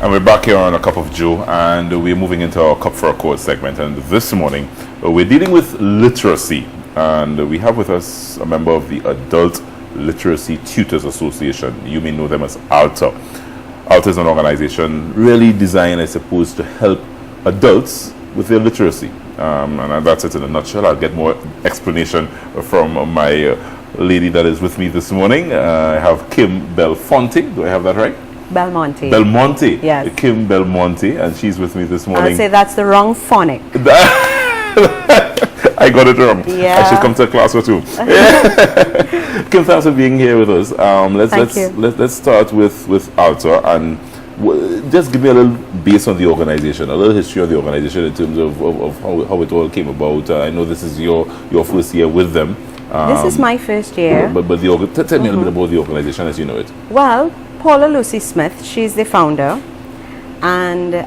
And we're back here on A Cup of Joe, and we're moving into our Cup for a Code segment. And this morning, we're dealing with literacy. And we have with us a member of the Adult Literacy Tutors Association. You may know them as ALTA. ALTA is an organization really designed, I suppose, to help adults with their literacy. And that's it in a nutshell. I'll get more explanation from my lady that is with me this morning. I have Kim Belfonte. Do I have that right? Belmonte. Belmonte. Yes. Kim Belmonte, and she's with me this morning. I'll say that's the wrong phonic. I got it wrong. Yeah. I should come to a class or two. Kim, thanks for being here with us. Let's start with ALTA, and just give me a little base on the organization, a little history of the organization in terms of how it all came about. I know this is your first year with them. This is my first year. But tell me a little bit about the organization as you know it. Well, Paula Lucy Smith, she's the founder, and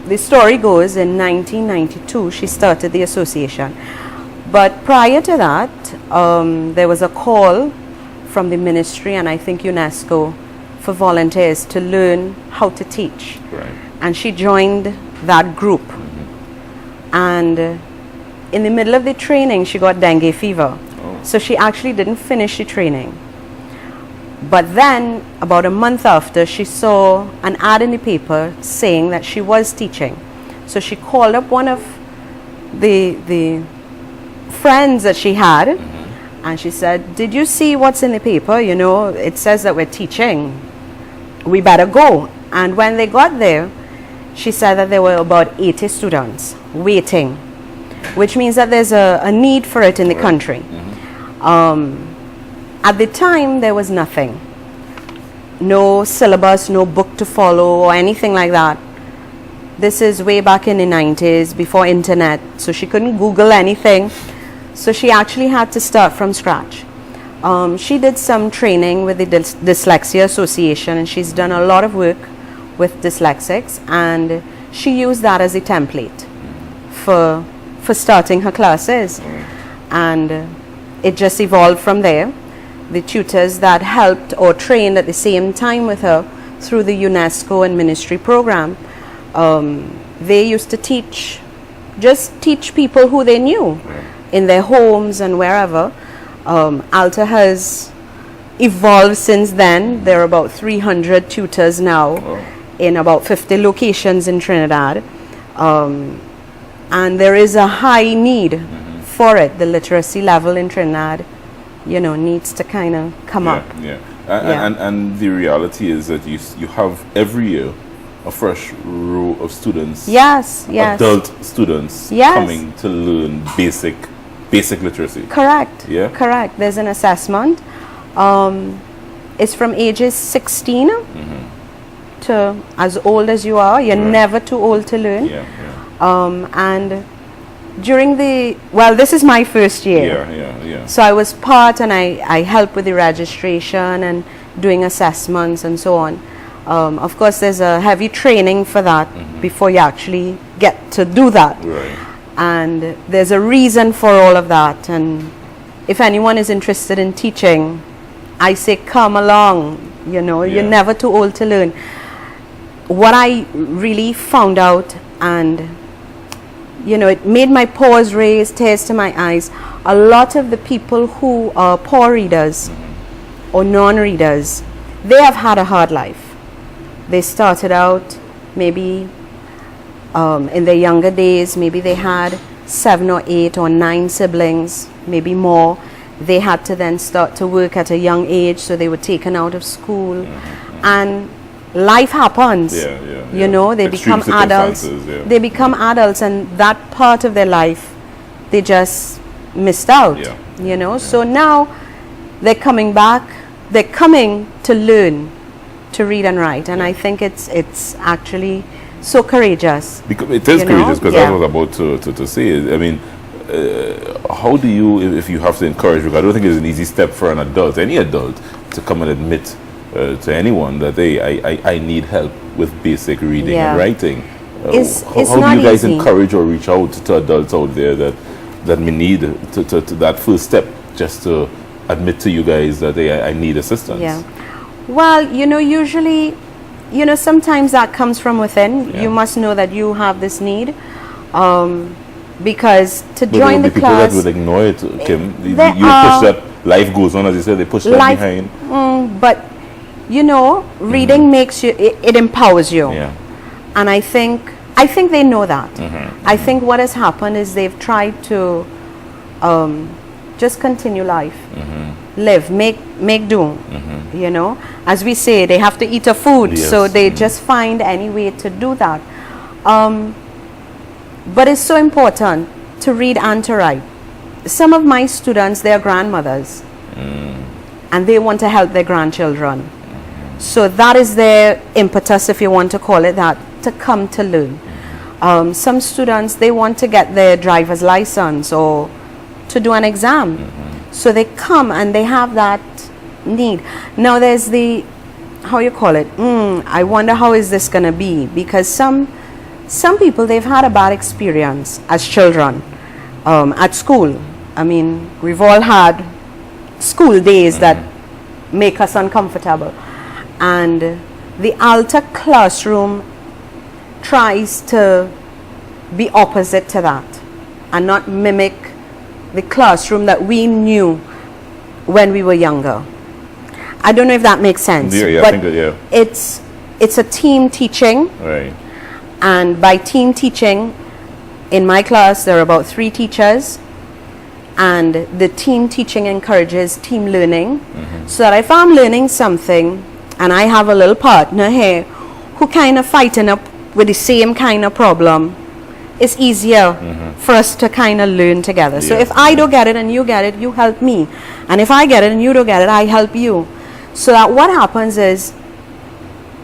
the story goes in 1992 she started the association. But prior to that, there was a call from the ministry and I think UNESCO for volunteers to learn how to teach. Right. And she joined that group. And in the middle of the training, she got dengue fever. Oh. So she actually didn't finish the training. But then, about a month after, she saw an ad in the paper saying that she was teaching. So she called up one of the friends that she had, and she said, "Did you see what's in the paper? You know, it says that we're teaching. We better go." And when they got there, she said that there were about 80 students waiting, which means that there's a need for it in the country. At the time, there was nothing. No syllabus, no book to follow or anything like that. This is way back in the 90s, before internet, so she couldn't Google anything. So she actually had to start from scratch. She did some training with the Dyslexia Association, and she's done a lot of work with dyslexics, and she used that as a template for starting her classes. And it just evolved from there. The tutors that helped or trained at the same time with her through the UNESCO and ministry program, they used to teach people who they knew in their homes and wherever. ALTA has evolved since then. There are about 300 tutors now in about 50 locations in Trinidad. And there is a high need for it. The literacy level in Trinidad, you know, needs to kind of come up. And the reality is that you have every year a fresh row of students. Yes. Adult students coming to learn basic literacy. Correct. Yeah. Correct. There's an assessment. It's from ages 16 to as old as you are. You're never too old to learn. And during this is my first year. So I was part, and I helped with the registration and doing assessments and so on. Of course, there's a heavy training for that before you actually get to do that. Right. And there's a reason for all of that. And if anyone is interested in teaching, I say come along. You know, you're never too old to learn. What I really found out, and you know, it made my paws raise, tears to my eyes. A lot of the people who are poor readers or non-readers, they have had a hard life. They started out maybe in their younger days, maybe they had 7 or 8 or 9 siblings, maybe more. They had to then start to work at a young age, so they were taken out of school. And life happens. You know, they become adults. They become adults, and that part of their life, they just missed out. You know, so now they're coming back. They're coming to learn to read and write, and I think it's actually so courageous. Because it is courageous, because I was about to say. I mean, how do you, if you have to encourage? Because I don't think it's an easy step for an adult, any adult, to come and admit to anyone that I need help with basic reading and writing. How do you guys encourage or reach out to adults out there that may need to that first step, just to admit to you guys that I need assistance? Well, you know, usually you know, sometimes that comes from within. Yeah. You must know that you have this need. Because to But there join will the be people class, that would ignore it, Kim. You there push are- that, life goes on, as you said, they push that life, behind. but you know, reading makes you, it empowers you. Yeah. And I think they know that. Mm-hmm. I think what has happened is they've tried to just continue life, live, make do. You know, as we say, they have to eat a food, Yes. so they just find any way to do that. But it's so important to read and to write. Some of my students, they are grandmothers, and they want to help their grandchildren. So that is their impetus, if you want to call it that, to come to learn. Some students, they want to get their driver's license or to do an exam. So they come and they have that need. Now there's the, how you call it, I wonder how is this going to be, because some people, they've had a bad experience as children at school. I mean, we've all had school days that make us uncomfortable. And the ALTA classroom tries to be opposite to that and not mimic the classroom that we knew when we were younger. I don't know if that makes sense. Yeah, but I think that, yeah. it's a team teaching. Right. And by team teaching, in my class, there are about 3 teachers. And the team teaching encourages team learning. So that if I'm learning something and I have a little partner here who kind of fighting up with the same kind of problem, it's easier for us to kind of learn together. So Yeah. if I don't get it and you get it, you help me. And if I get it and you don't get it, I help you. So that what happens is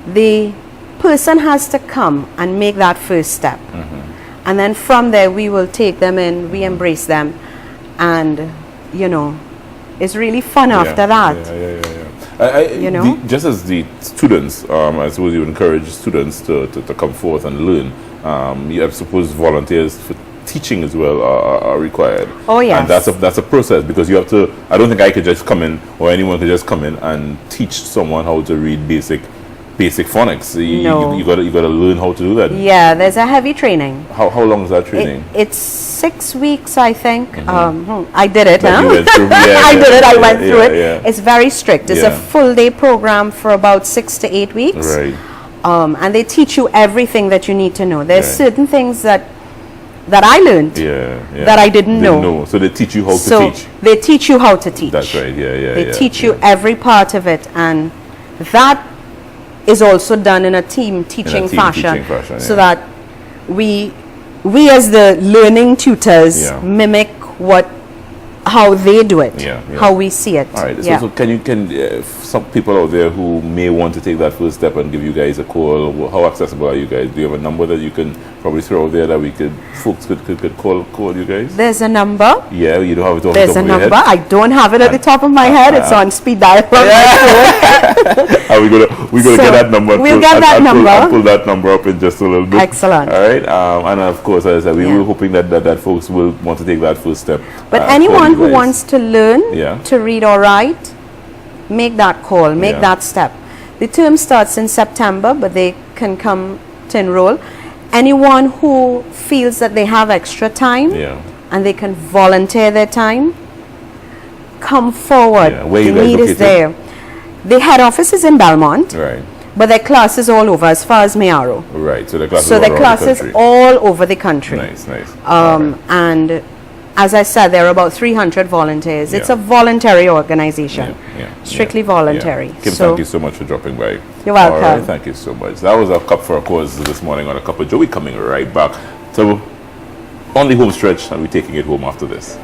the person has to come and make that first step. And then from there, we will take them in, we embrace them. And, you know, it's really fun after that. You know? Just as the students, I suppose you encourage students to come forth and learn. I suppose volunteers for teaching as well are required. Oh, yes. And that's a process, because you have to, I don't think I could just come in, or anyone could just come in and teach someone how to read basic phonics. No. You gotta learn how to do that. Yeah, there's a heavy training. How long is that training? It's 6 weeks, I think. I did it. That Huh? you went through. I did it. I went through it. Yeah. It's very strict. It's a full day program for about 6 to 8 weeks. Right. And they teach you everything that you need to know. There's Right. certain things that I learned that I didn't know. So they teach you how to teach. They teach you how to teach. That's right. They teach you every part of it, and that is also done in a team teaching fashion, so that we as the learning tutors mimic how they do it, how we see it. All right. So can some people out there who may want to take that first step and give you guys a call, how accessible are you guys? Do you have a number that you can probably throw out there that folks could call you guys? There's a number. Yeah, you don't have it off There's the top a of your number. head? I don't have it at the top of my head. It's on speed dial. Are we gonna get that number? We'll get that number. I'll pull that number up in just a little bit. Excellent. All right. And of course, as I said, we were hoping that folks will want to take that first step. But anyone who wants to learn to read or write, make that call, make that step. The term starts in September, but they can come to enroll. Anyone who feels that they have extra time and they can volunteer their time, come forward. Where the you guys need located? is there. The head office is in Belmont, Right. but their classes all over, as far as Mayaro. Right. So the classes So all the around classes the country. all over the country. Nice. And as I said, there are about 300 volunteers. It's a voluntary organization. Strictly voluntary. Kim, So thank you so much for dropping by. You're welcome. All right, thank you so much. That was our Cup for a Cause this morning on A Cup of Joe. We're coming right back. So on the home stretch, and we're taking it home after this.